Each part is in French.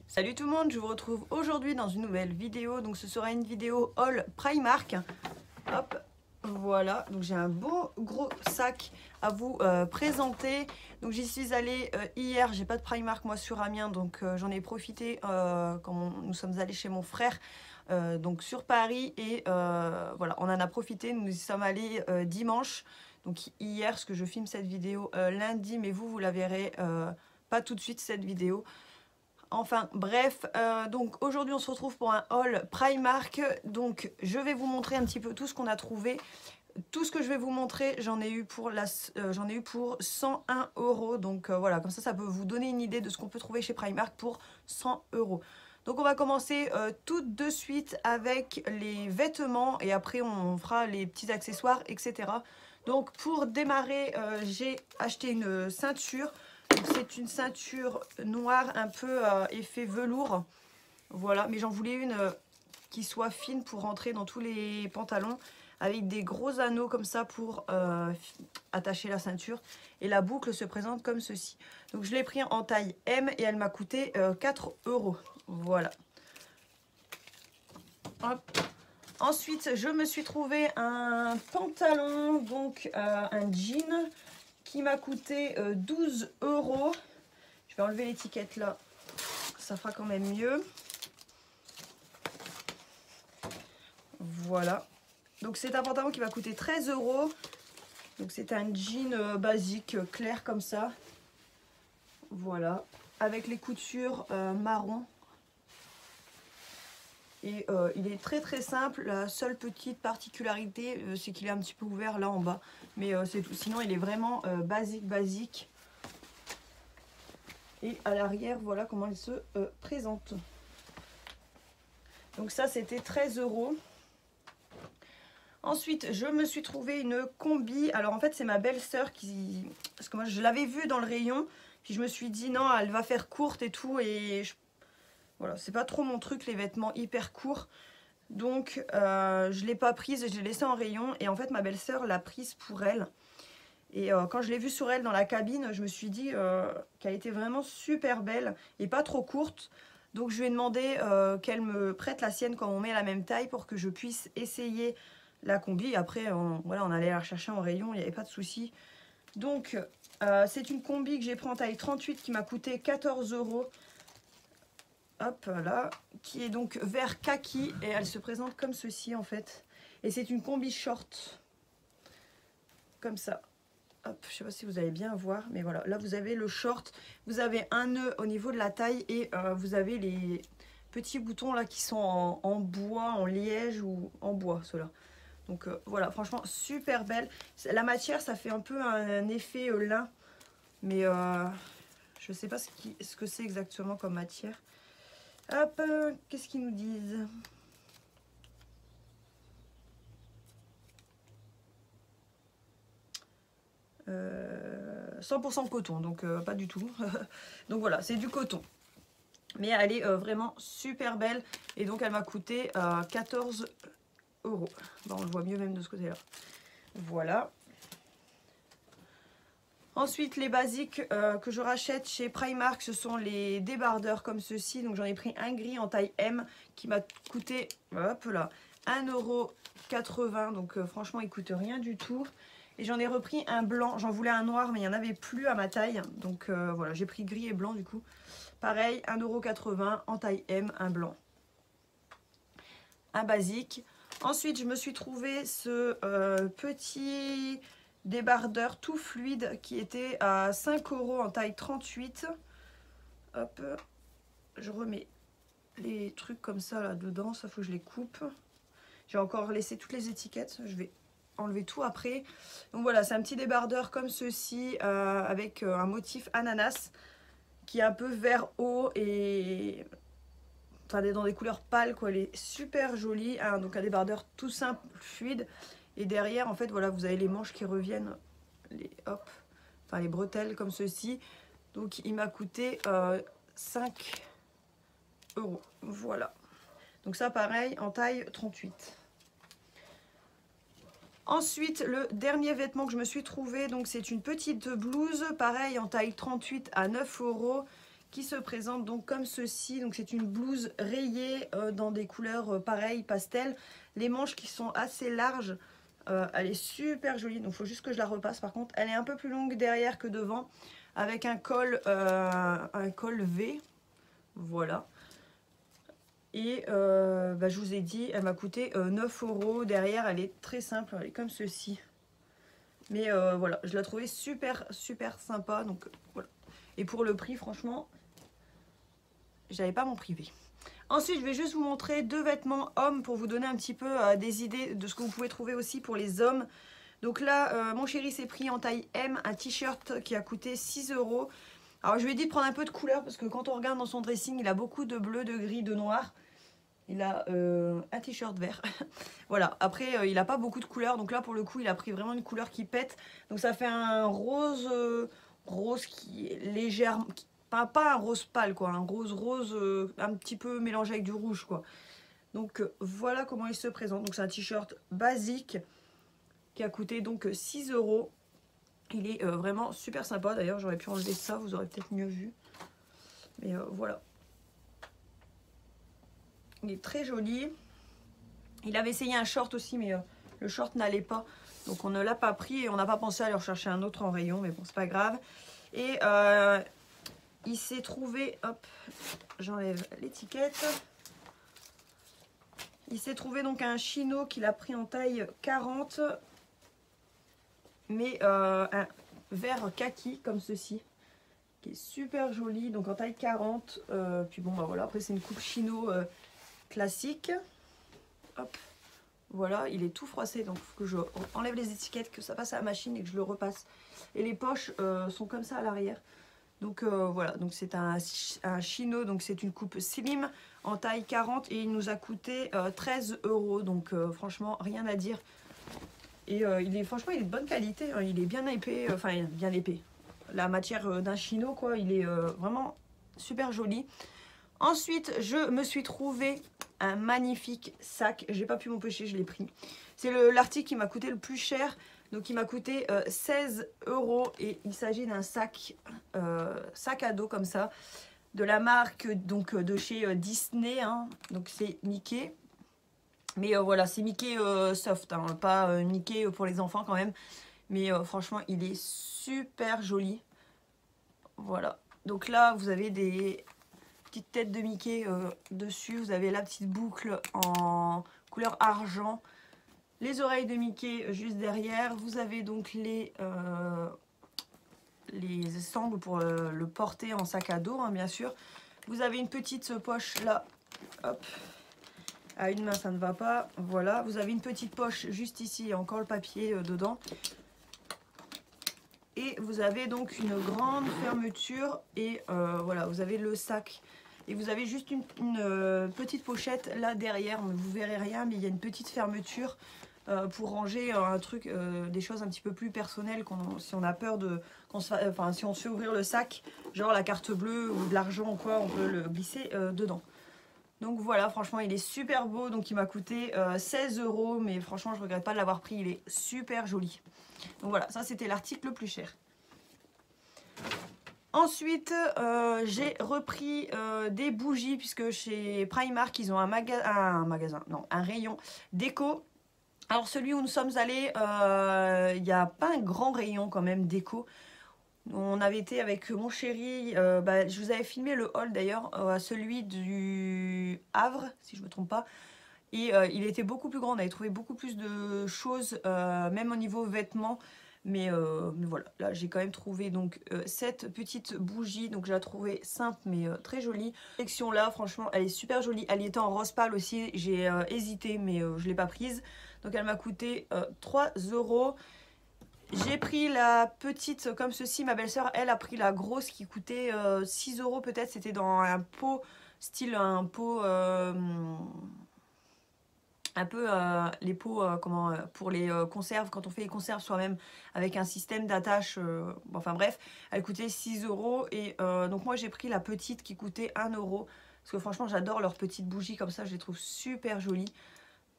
Salut tout le monde, je vous retrouve aujourd'hui dans une nouvelle vidéo. Donc ce sera une vidéo haul Primark. Hop, voilà. Donc j'ai un beau gros sac à vous présenter. Donc j'y suis allée hier. J'ai pas de Primark moi sur Amiens, donc j'en ai profité quand nous sommes allés chez mon frère. Donc sur Paris et voilà, on en a profité. Nous y sommes allés dimanche. Donc hier, parce que je filme cette vidéo lundi, mais vous la verrez pas tout de suite cette vidéo. Enfin bref, donc aujourd'hui on se retrouve pour un haul Primark. Donc je vais vous montrer un petit peu tout ce qu'on a trouvé. Tout ce que je vais vous montrer, j'en ai eu pour 101 €. Donc voilà, comme ça peut vous donner une idée de ce qu'on peut trouver chez Primark pour 100 €. Donc on va commencer tout de suite avec les vêtements et après on fera les petits accessoires, etc. Donc pour démarrer, j'ai acheté une ceinture. C'est une ceinture noire un peu effet velours. Voilà, mais j'en voulais une qui soit fine pour rentrer dans tous les pantalons, avec des gros anneaux comme ça pour attacher la ceinture. Et la boucle se présente comme ceci. Donc je l'ai pris en taille M et elle m'a coûté 4 €. Voilà. Hop. Ensuite, je me suis trouvé un pantalon, donc un jean qui m'a coûté 12 €. Je vais enlever l'étiquette là, ça fera quand même mieux. Voilà. Donc c'est un pantalon qui va coûter 13 €. Donc c'est un jean basique, clair comme ça. Voilà. Avec les coutures marron. Et il est très simple. La seule petite particularité, c'est qu'il est un petit peu ouvert là en bas. Mais c'est tout. Sinon, il est vraiment basique. Et à l'arrière, voilà comment il se présente. Donc ça, c'était 13 €. Ensuite, je me suis trouvé une combi. Alors en fait, c'est ma belle-sœur qui... Parce que moi, je l'avais vue dans le rayon. Puis je me suis dit, non, elle va faire courte et tout. Et voilà, c'est pas trop mon truc, les vêtements hyper courts. Donc, je ne l'ai pas prise, je l'ai laissée en rayon. Et en fait, ma belle-sœur l'a prise pour elle. Et quand je l'ai vue sur elle dans la cabine, je me suis dit qu'elle était vraiment super belle et pas trop courte. Donc, je lui ai demandé qu'elle me prête la sienne quand on met la même taille pour que je puisse essayer la combi. Après, voilà, on allait la rechercher en rayon, il n'y avait pas de souci. Donc, c'est une combi que j'ai pris en taille 38 qui m'a coûté 14 €. Hop là, qui est donc vert kaki et elle se présente comme ceci en fait. Et c'est une combi short, comme ça. Hop, je sais pas si vous allez bien voir, mais voilà. Là vous avez le short, vous avez un nœud au niveau de la taille et vous avez les petits boutons là qui sont en bois, en liège ou en bois ceux-là. Donc voilà, franchement super belle. La matière ça fait un peu un effet lin, mais je sais pas ce que c'est exactement comme matière. Hop, qu'est-ce qu'ils nous disent? « 100% coton », donc pas du tout. Donc voilà, c'est du coton. Mais elle est vraiment super belle. Et donc elle m'a coûté 14 €. Bon, on le voit mieux même de ce côté-là. Voilà. Ensuite, les basiques que je rachète chez Primark, ce sont les débardeurs comme ceci. Donc j'en ai pris un gris en taille M qui m'a coûté, hop là, 1,80 €. Donc franchement, il coûte rien du tout. Et j'en ai repris un blanc. J'en voulais un noir, mais il n'y en avait plus à ma taille. Donc voilà, j'ai pris gris et blanc du coup. Pareil, 1,80 € en taille M, un blanc. Un basique. Ensuite, je me suis trouvé ce petit débardeur tout fluide qui était à 5 € en taille 38. Hop, je remets les trucs comme ça là dedans, ça faut que je les coupe. J'ai encore laissé toutes les étiquettes, je vais enlever tout après. Donc voilà, c'est un petit débardeur comme ceci avec un motif ananas qui est un peu vert eau et enfin dans des couleurs pâles quoi. Elle est super jolie, hein, donc un débardeur tout simple, fluide. Et derrière en fait voilà, vous avez les manches qui reviennent, hop, enfin les bretelles comme ceci. Donc il m'a coûté 5 €. Voilà. Donc ça pareil en taille 38. Ensuite, le dernier vêtement que je me suis trouvé, donc c'est une petite blouse, pareil en taille 38 à 9 € qui se présente donc comme ceci. Donc c'est une blouse rayée dans des couleurs pareilles, pastel. Les manches qui sont assez larges. Elle est super jolie, donc il faut juste que je la repasse. Par contre, elle est un peu plus longue derrière que devant, avec un col V. Voilà. Et je vous ai dit, elle m'a coûté 9 €. Derrière, elle est très simple, elle est comme ceci. Mais voilà, je la trouvais super sympa. Donc voilà. Et pour le prix, franchement, j'avais pas m'en priver. Ensuite, je vais juste vous montrer 2 vêtements hommes pour vous donner un petit peu des idées de ce que vous pouvez trouver aussi pour les hommes. Donc là, mon chéri s'est pris en taille M un t-shirt qui a coûté 6 €. Alors je lui ai dit de prendre un peu de couleur parce que quand on regarde dans son dressing, il a beaucoup de bleu, de gris, de noir. Il a un t-shirt vert. Voilà, après il n'a pas beaucoup de couleurs. Donc là pour le coup, il a pris vraiment une couleur qui pète. Donc ça fait un rose, rose qui est légère. Pas un rose pâle quoi, un rose un petit peu mélangé avec du rouge quoi. Donc voilà comment il se présente. Donc c'est un t-shirt basique qui a coûté donc 6 €. Il est vraiment super sympa. D'ailleurs j'aurais pu enlever ça, vous aurez peut-être mieux vu. Mais voilà. Il est très joli. Il avait essayé un short aussi mais le short n'allait pas. Donc on ne l'a pas pris et on n'a pas pensé à aller rechercher un autre en rayon. Mais bon c'est pas grave. Et il s'est trouvé, hop, j'enlève l'étiquette. Il s'est trouvé donc un chino qu'il a pris en taille 40. Mais un vert kaki comme ceci. Qui est super joli. Donc en taille 40. Puis bon bah voilà, après c'est une coupe chino classique. Hop. Voilà, il est tout froissé. Donc il faut que je enlève les étiquettes, que ça passe à la machine et que je le repasse. Et les poches sont comme ça à l'arrière. Donc voilà, donc c'est un chino, donc c'est une coupe slim en taille 40 et il nous a coûté 13 €. Donc franchement, rien à dire. Et franchement, il est de bonne qualité, hein, il est bien épais, enfin bien épais. La matière d'un chino, quoi, il est vraiment super joli. Ensuite, je me suis trouvé un magnifique sac. J'ai pas pu m'empêcher, je l'ai pris. C'est l'article qui m'a coûté le plus cher. Donc il m'a coûté 16 € et il s'agit d'un sac à dos comme ça. De la marque donc de chez Disney. Hein. Donc c'est Mickey. Mais voilà, c'est Mickey soft, hein, pas Mickey pour les enfants quand même. Mais franchement, il est super joli. Voilà. Donc là, vous avez des petites têtes de Mickey dessus. Vous avez la petite boucle en couleur argent. Les oreilles de Mickey juste derrière. Vous avez donc les sangles pour le porter en sac à dos, hein, bien sûr. Vous avez une petite poche là. Hop. À une main, ça ne va pas. Voilà. Vous avez une petite poche juste ici. Il y a encore le papier dedans. Et vous avez donc une grande fermeture. Et voilà, vous avez le sac. Et vous avez juste une petite pochette là derrière. Vous verrez rien, mais il y a une petite fermeture. Pour ranger un truc, des choses un petit peu plus personnelles si on a peur de, si on se fait ouvrir le sac, genre la carte bleue ou de l'argent ou quoi, on peut le glisser dedans. Donc voilà, franchement il est super beau, donc il m'a coûté 16 €, mais franchement je regrette pas de l'avoir pris, il est super joli. Donc voilà, ça c'était l'article le plus cher. Ensuite, j'ai repris des bougies, puisque chez Primark ils ont un rayon déco. Alors celui où nous sommes allés, il n'y a pas un grand rayon quand même déco. On avait été avec mon chéri, je vous avais filmé le haul d'ailleurs, celui du Havre, si je ne me trompe pas. Et il était beaucoup plus grand, on avait trouvé beaucoup plus de choses, même au niveau vêtements. Mais voilà, là j'ai quand même trouvé donc cette petite bougie, donc je la trouvais simple mais très jolie. Cette section là, franchement, elle est super jolie. Elle était en rose pâle aussi, j'ai hésité mais je ne l'ai pas prise. Donc elle m'a coûté 3 €. J'ai pris la petite comme ceci, ma belle-sœur, elle a pris la grosse qui coûtait 6 € peut-être. C'était dans un pot, style un pot... un peu les pots pour les conserves, quand on fait les conserves soi-même avec un système d'attache, enfin bref, elle coûtait 6 € et donc moi j'ai pris la petite qui coûtait 1 € parce que franchement j'adore leurs petites bougies comme ça, je les trouve super jolies.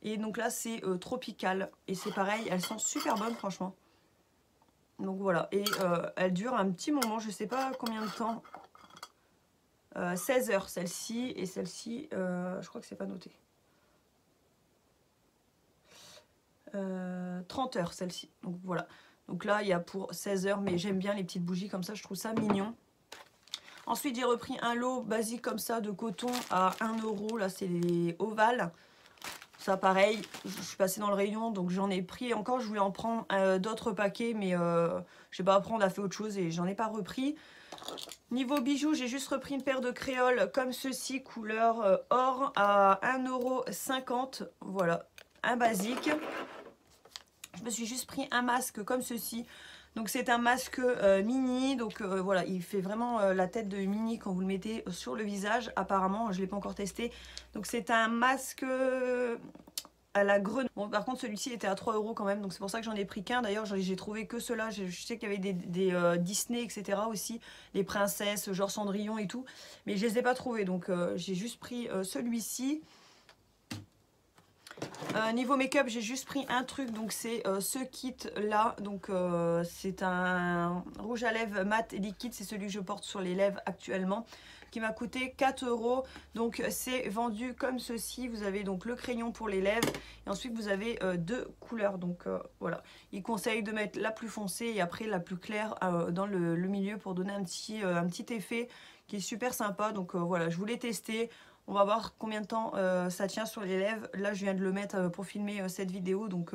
Et donc là c'est tropical et c'est pareil, elles sont super bonnes franchement. Donc voilà, et elles durent un petit moment, je sais pas combien de temps. 16 heures celle-ci, et celle-ci, je crois que c'est pas noté. 30 heures celle-ci, donc voilà. Donc là il y a pour 16 heures, mais j'aime bien les petites bougies comme ça, je trouve ça mignon. Ensuite j'ai repris un lot basique comme ça de coton à 1 €, là c'est les ovales. Ça pareil, je suis passée dans le rayon, donc j'en ai pris encore, je voulais en prendre d'autres paquets, mais je sais pas, après on a fait autre chose et j'en ai pas repris. Niveau bijoux, j'ai juste repris une paire de créoles comme ceci, couleur or, à 1,50 €, voilà, un basique. Je me suis juste pris un masque comme ceci. Donc c'est un masque mini, donc voilà, il fait vraiment la tête de mini quand vous le mettez sur le visage. Apparemment, je ne l'ai pas encore testé. Donc c'est un masque à la grenouille. Bon, par contre celui-ci était à 3 € quand même, donc c'est pour ça que j'en ai pris qu'un. D'ailleurs j'ai trouvé que ceux-là. Je sais qu'il y avait des Disney, etc. aussi, les princesses, genre Cendrillon et tout. Mais je les ai pas trouvés, donc j'ai juste pris celui-ci. Niveau make-up, j'ai juste pris un truc, donc c'est ce kit là, donc c'est un rouge à lèvres mat et liquide, c'est celui que je porte sur les lèvres actuellement, qui m'a coûté 4 €. Donc c'est vendu comme ceci. Vous avez donc le crayon pour les lèvres et ensuite vous avez deux couleurs, donc voilà. Il conseille de mettre la plus foncée et après la plus claire dans le milieu pour donner un petit effet qui est super sympa. Donc voilà, je voulais tester. On va voir combien de temps ça tient sur les lèvres. Là, je viens de le mettre pour filmer cette vidéo, donc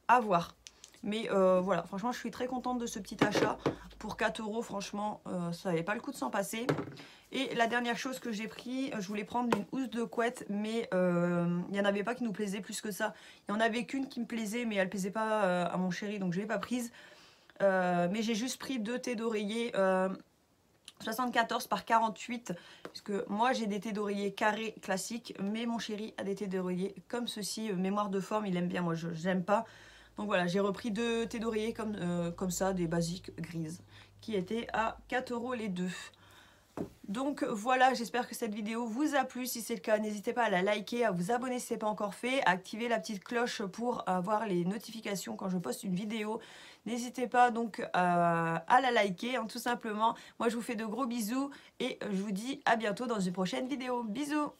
à voir. Mais voilà, franchement, je suis très contente de ce petit achat. Pour 4 €, franchement, ça n'avait pas le coup de s'en passer. Et la dernière chose que j'ai pris, je voulais prendre une housse de couette, mais il n'y en avait pas qui nous plaisait plus que ça. Il y en avait qu'une qui me plaisait, mais elle ne plaisait pas à mon chéri, donc je ne l'ai pas prise. Mais j'ai juste pris 2 thés d'oreiller 74 par 48, puisque moi j'ai des thés d'oreiller carrés classiques, mais mon chéri a des thés d'oreiller comme ceci, mémoire de forme, il aime bien, moi je n'aime pas. Donc voilà, j'ai repris 2 thés d'oreiller comme ça, des basiques grises, qui étaient à 4 € les deux. Donc voilà, j'espère que cette vidéo vous a plu. Si c'est le cas, n'hésitez pas à la liker, à vous abonner si ce n'est pas encore fait, à activer la petite cloche pour avoir les notifications quand je poste une vidéo. N'hésitez pas donc à la liker, hein, tout simplement. Moi, je vous fais de gros bisous et je vous dis à bientôt dans une prochaine vidéo. Bisous!